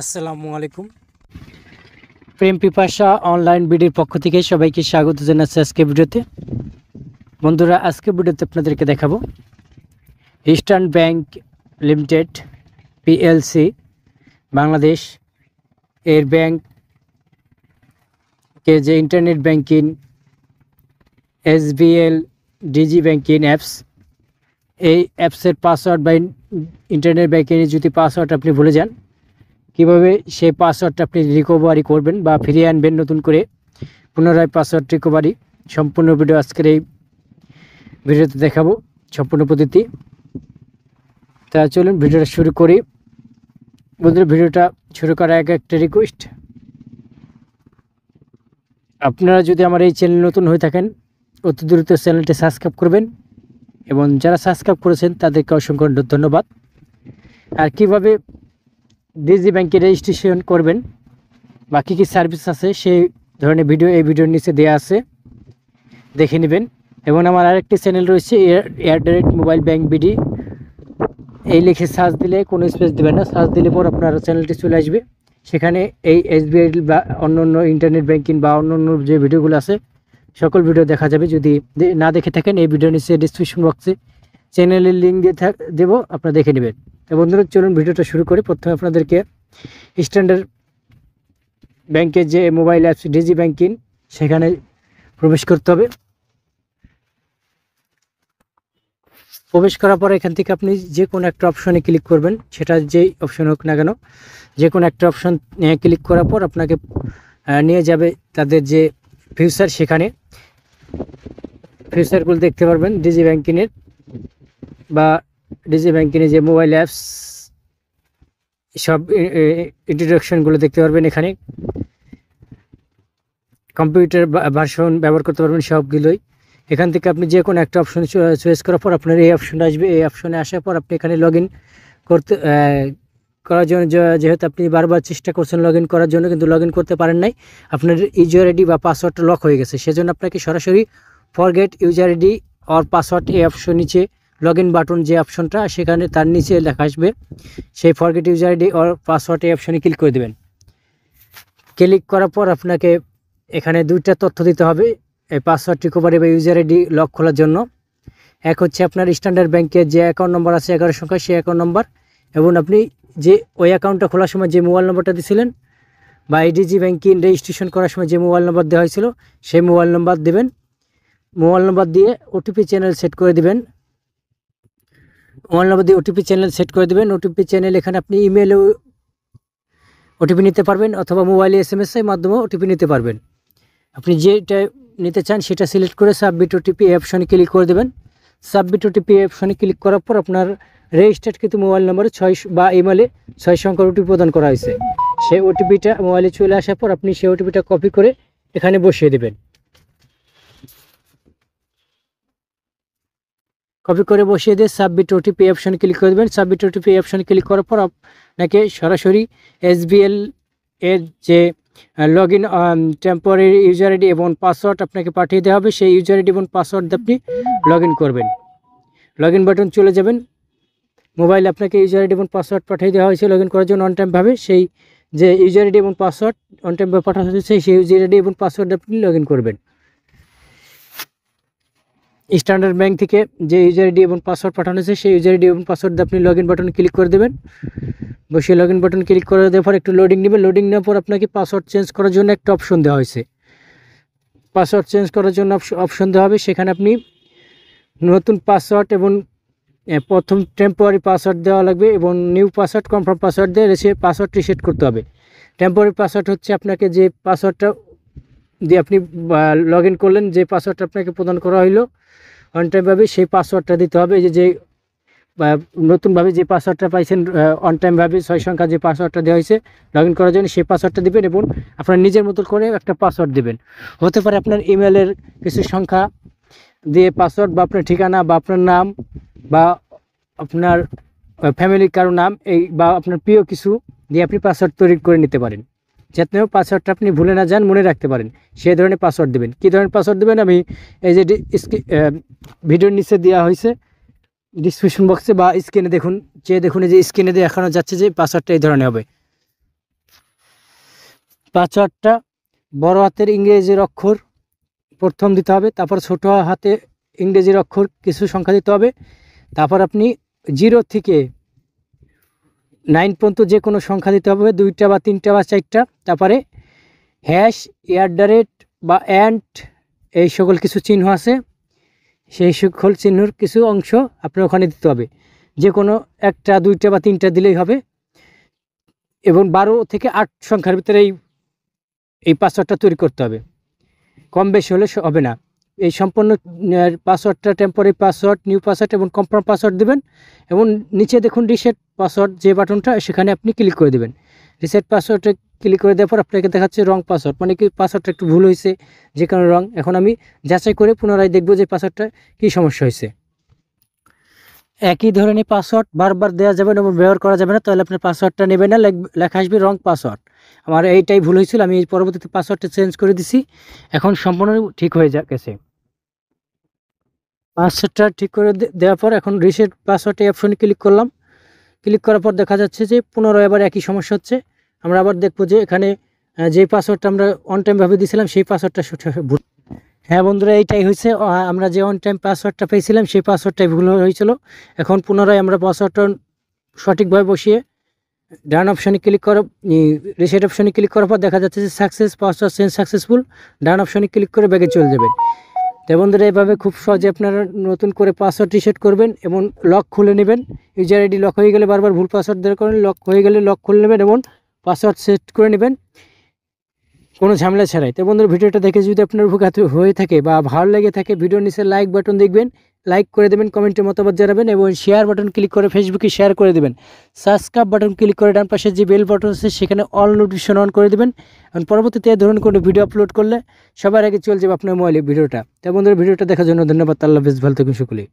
আসসালামু আলাইকুম। প্রেম পিপাসা অনলাইন বিডির পক্ষ থেকে সবাইকে স্বাগত জানাচ্ছি আজকে ভিডিওতে। বন্ধুরা, আজকে ভিডিওতে আপনাদেরকে দেখাবো Eastern Bank Limited PLC Bangladesh এর ব্যাংকে যে internet banking SBL Digi banking apps, এই অ্যাপসের পাসওয়ার্ড বা ইন্টারনেট ব্যাংকিংয়ের যদি পাসওয়ার্ড আপনি ভুলে যান, কীভাবে সেই পাসওয়ার্ডটা আপনি রিকভারি করবেন বা ফিরিয়ে আনবেন নতুন করে পুনরায় পাসওয়ার্ড রিকভারি, সম্পূর্ণ ভিডিও আজকের এই ভিডিওতে দেখাবো, সম্পূর্ণ পদ্ধতি। তা চলুন ভিডিওটা শুরু করি। বন্ধুরা, ভিডিওটা শুরু করার আগে একটা রিকোয়েস্ট, আপনারা যদি আমার এই চ্যানেল নতুন হয়ে থাকেন অতি দ্রুত চ্যানেলটি সাবস্ক্রাইব করবেন, এবং যারা সাবস্ক্রাইব করেছেন তাদেরকে অসংখ্য ধন্যবাদ। আর কিভাবে ডিজি ব্যাংকে রেজিস্ট্রেশন করবেন বা কী কী সার্ভিস আছে সেই ধরনের ভিডিও এই ভিডিওর নিচে দেওয়া আছে, দেখে নেবেন। এবং আমার আরেকটি চ্যানেল রয়েছে air direct mobile bank BD, এই লিখে সার্চ দিলে কোনো স্পেস দেবেন না, সার্চ দিলে পর আপনার চ্যানেলটি চলে আসবে। সেখানে এই এসবিআই বা অন্য অন্য ইন্টারনেট ব্যাংকিং বা অন্য অন্য যে ভিডিওগুলো আছে সকল ভিডিও দেখা যাবে। যদি না দেখে থাকেন এই ভিডিওর নিচে ডিসক্রিপশন বক্সে চ্যানেলের লিঙ্ক দিয়ে দেবো, আপনারা দেখে নেবেন। তো বন্ধুরা, চলুন ভিডিওটা শুরু করি। প্রথমে আপনাদেরকে স্ট্যান্ডার্ড ব্যাংকের যে মোবাইল অ্যাপস ডিজি ব্যাংকিং সেখানে প্রবেশ করতে হবে। প্রবেশ করার পর এখান থেকে আপনি যে কোনো একটা অপশনে ক্লিক করবেন, সেটা যেই অপশন হোক না কেন, যে কোনো একটা অপশন ক্লিক করার পর আপনাকে নিয়ে যাবে তাদের যে ফিউচার, সেখানে ফিউচারগুলো দেখতে পারবেন ডিজি ব্যাংকিংয়ের বা ডিজি ব্যাংকিংয়ের যে মোবাইল অ্যাপস সব ইন্ট্রোডাকশনগুলো দেখতে পারবেন। এখানে কম্পিউটার ভার্সন ব্যবহার করতে পারবেন সবগুলোই। এখান থেকে আপনি যে কোনো একটা অপশন চয়েস করার পর আপনার এই অপশনটা আসবে। এই অপশনে আসার পর আপনি এখানে লগ ইন করার জন্য, যেহেতু আপনি বারবার চেষ্টা করছেন লগ ইন করার জন্য কিন্তু লগ ইন করতে পারেন নাই, আপনার ইউজার আইডি বা পাসওয়ার্ডটা লক হয়ে গেছে, সেজন্য আপনাকে সরাসরি forget user ID or password এই অপশন নিচে লগ ইন বাটন যে অপশনটা, সেখানে তার নিচে লেখা আসবে সেই forget user ID or password এই অপশনে ক্লিক করে দেবেন। ক্লিক করার পর আপনাকে এখানে দুইটা তথ্য দিতে হবে এই পাসওয়ার্ড রিকভারি বা ইউজার আইডি লক খোলার জন্য। এক হচ্ছে আপনার স্ট্যান্ডার্ড ব্যাংকের যে অ্যাকাউন্ট নম্বর আছে 11 সংখ্যা, সেই অ্যাকাউন্ট নম্বর, এবং আপনি যে ওই অ্যাকাউন্টটা খোলার সময় যে মোবাইল নম্বরটা দিয়েছিলেন বা এই ডিজি ব্যাংকিং রেজিস্ট্রেশন করার সময় যে মোবাইল নম্বর দেওয়া হয়েছিল সেই মোবাইল নম্বর দেবেন। মোবাইল নম্বর দিয়ে ওটিপি চ্যানেল সেট করে দেবেন। মোবাইল নম্বর দিয়ে ওটিপি চ্যানেল সেট করে দেবেন। ওটিপি চ্যানেল এখানে আপনি ইমেলেও ওটিপি নিতে পারবেন অথবা মোবাইলে SMS-এর মাধ্যমেও ওটিপি নিতে পারবেন। আপনি যেটা নিতে চান সেটা সিলেক্ট করে সাবমিট ওটিপি অপশনে ক্লিক করে দেবেন। সাবমিট ওটিপি অপশনে ক্লিক করার পর আপনার রেজিস্টার্ড কিন্তু মোবাইল নম্বরে 6 বা ইমেলে 6 সংখ্যার ওটিপি প্রদান করা হয়েছে, সেই ওটিপিটা মোবাইলে চলে আসার পর আপনি সেই ওটিপিটা কপি করে এখানে বসিয়ে দেবেন। কপি করে বসিয়ে দিয়ে সাবমিট ওটিপি অপশনে ক্লিক করে দেবেন। সাবমিট ওটিপি অপশনে ক্লিক করার পর আপনাকে সরাসরি এসবিএল এর যে log in temporary user ID এবং পাসওয়ার্ড আপনাকে পাঠিয়ে দেওয়া হবে, সেই ইউজার আইডি এবং পাসওয়ার্ড দিয়ে আপনি লগ ইন করবেন। লগ ইন বাটন চলে যাবেন। মোবাইলে আপনাকে ইউজার আইডি এবং পাসওয়ার্ড পাঠিয়ে দেওয়া হয়েছে লগ ইন করার জন্য অন টাইমভাবে, সেই যে ইউজার আইডি এবং পাসওয়ার্ড অন টাইমভাবে পাঠানো হয়েছে সেই ইউজার আইডি এবং পাসওয়ার্ড আপনি লগ ইন করবেন। স্ট্যান্ডার্ড ব্যাংক থেকে যে ইউজার আইডি এবং পাসওয়ার্ড পাঠানো হয়েছে সেই ইউজার আইডি এবং পাসওয়ার্ড দিয়ে আপনি লগ ইন বাটন ক্লিক করে দেবেন। বসিয়ে লগ ইন বাটন ক্লিক করে দেওয়ার পর একটু লোডিং নেবেন। লোডিং নেওয়ার পর আপনাকে পাসওয়ার্ড চেঞ্জ করার জন্য একটা অপশন দেওয়া হয়েছে। পাসওয়ার্ড চেঞ্জ করার জন্য অপশন দেওয়া হবে, সেখানে আপনি নতুন পাসওয়ার্ড এবং প্রথম টেম্পোরারি পাসওয়ার্ড দেওয়া লাগবে এবং নিউ পাসওয়ার্ড কনফার্ম পাসওয়ার্ড দিয়ে পাসওয়ার্ড রিসেট করতে হবে। টেম্পোরারি পাসওয়ার্ড হচ্ছে আপনাকে যে পাসওয়ার্ডটা দিয়ে আপনি লগ ইন করলেন, যে পাসওয়ার্ডটা আপনাকে প্রদান করা হইলো অন টাইমভাবে সেই পাসওয়ার্ডটা দিতে হবে। যে নতুনভাবে যে পাসওয়ার্ডটা পাইছেন অন টাইমভাবে 6 সংখ্যা যে পাসওয়ার্ডটা দেওয়া হয়েছে লগ ইন করার জন্য সেই পাসওয়ার্ডটা দেবেন এবং আপনার নিজের মতো করে একটা পাসওয়ার্ড দেবেন। হতে পারে আপনার ইমেলের কিছু সংখ্যা দিয়ে পাসওয়ার্ড, বা আপনার ঠিকানা, বা আপনার নাম, বা আপনার ফ্যামিলির কারো নাম, এই বা আপনার প্রিয় কিছু দিয়ে আপনি পাসওয়ার্ড তৈরি করে নিতে পারেন, যাতে পাসওয়ার্ডটা আপনি ভুলে না যান, মনে রাখতে পারেন। সেই ধরনের পাসওয়ার্ড দেবেন। কী ধরনের পাসওয়ার্ড দেবেন আমি এই যে ভিডিওর নিচে দেওয়া হয়েছে ডিসক্রিপশন বক্সে বা স্ক্রিনে দেখুন, যে দেখুন এই যে স্ক্রিনে দেখানো যাচ্ছে যে পাসওয়ার্ডটা এই ধরনের হবে। পাসওয়ার্ডটা বড় হাতের ইংরেজির অক্ষর প্রথম দিতে হবে, তারপর ছোট হাতে ইংরেজির অক্ষর কিছু সংখ্যা দিতে হবে, তারপর আপনি 0 থেকে 9 পর্যন্ত যে কোনো সংখ্যা দিতে হবে, 2টা বা 3টা বা 4টা, তারপরে হ্যাশ, @ বা অ্যান্ড এই সকল কিছু চিহ্ন আছে, সেই সকল চিহ্নর কিছু অংশ আপনার ওখানে দিতে হবে। যে কোনো 1টা 2টা বা 3টা দিলেই হবে, এবং 12 থেকে 8 সংখ্যার ভিতরে এই পাসওয়ার্ডটা তৈরি করতে হবে, কম বেশি হলে হবে না। এই সম্পূর্ণ পাসওয়ার্ডটা টেম্পোরারি পাসওয়ার্ড, নিউ পাসওয়ার্ড এবং কনফার্ম পাসওয়ার্ড দেবেন, এবং নিচে দেখুন রিসেট পাসওয়ার্ড যে বাটনটা, সেখানে আপনি ক্লিক করে দেবেন। রিসেট পাসওয়ার্ডে ক্লিক করে দেওয়ার পর আপনাকে দেখাচ্ছে রং পাসওয়ার্ড, মানে কি পাসওয়ার্ডটা একটু ভুল হয়েছে, যে কারণে রং। এখন আমি যাচাই করে পুনরায় দেখব যে পাসওয়ার্ডটা কী সমস্যা হয়েছে। একই ধরনের পাসওয়ার্ড বারবার দেওয়া যাবে না এবং ব্যবহার করা যাবে না, তাহলে আপনার পাসওয়ার্ডটা নেবে না, লেখা আসবে রং পাসওয়ার্ড। আমার এইটাই ভুল হয়েছিল, আমি এই পরবর্তীতে পাসওয়ার্ডটা চেঞ্জ করে দিছি, এখন সম্পূর্ণ ঠিক হয়ে গেছে। পাসওয়ার্ডটা ঠিক করে দেওয়ার পর এখন রিসেট পাসওয়ার্ডে অপশনে ক্লিক করলাম। ক্লিক করার পর দেখা যাচ্ছে যে পুনরায় আবার একই সমস্যা হচ্ছে। আমরা আবার দেখবো যে এখানে যে পাসওয়ার্ডটা আমরা অন টাইমভাবে দিয়েছিলাম সেই পাসওয়ার্ডটা ভুল। হ্যাঁ বন্ধুরা, এইটাই হয়েছে, আমরা যে অন টাইম পাসওয়ার্ডটা পেয়েছিলাম সেই পাসওয়ার্ডটাই ভুল হয়েছিল। এখন পুনরায় আমরা পাসওয়ার্ডটা সঠিকভাবে বসিয়ে ডান অপশানে ক্লিক করা, রিসেট অপশানে ক্লিক করার পর দেখা যাচ্ছে যে সাকসেস, পাসওয়ার্ড চেঞ্জ সাকসেসফুল। ডান অপশানে ক্লিক করে ব্যাগে চলে যাবেন। তো বন্ধুরা, এভাবে খুব সহজে আপনারা নতুন করে পাসওয়ার্ড রিসেট করবেন এবং লক খুলে নেবেন। ইউজার আইডি লক হয়ে গেলে বারবার ভুল পাসওয়ার্ড দেওয়ার কারণে লক হয়ে গেলে লক খুলে নেবেন এবং পাসওয়ার্ড সেট করে নেবেন কোনো ঝামেলা ছাড়াই। তো বন্ধুরা, ভিডিওটা দেখে যদি আপনার উপকার হয়ে থাকে বা ভালো লেগে থাকে, ভিডিওর নিচে লাইক বাটন দেখবেন, লাইক করে দেবেন, কমেন্টে মতামত জানাবেন এবং শেয়ার বাটন ক্লিক করে ফেসবুকে শেয়ার করে দেবেন। সাবস্ক্রাইব বাটন ক্লিক করে ডান পাশে যে বেল বাটন আছে সেখানে অল নোটিফিকেশন অন করে দেবেন, এবং পরবর্তীতে এই ধরনের কোনো ভিডিও আপলোড করলে সবার আগে চলে যাবে আপনার মোবাইলে ভিডিওটা। তো বন্ধুরা, ভিডিওটা দেখার জন্য ধন্যবাদ। আল্লাহ হাফেজ, ভালো থাকুন সকলেই।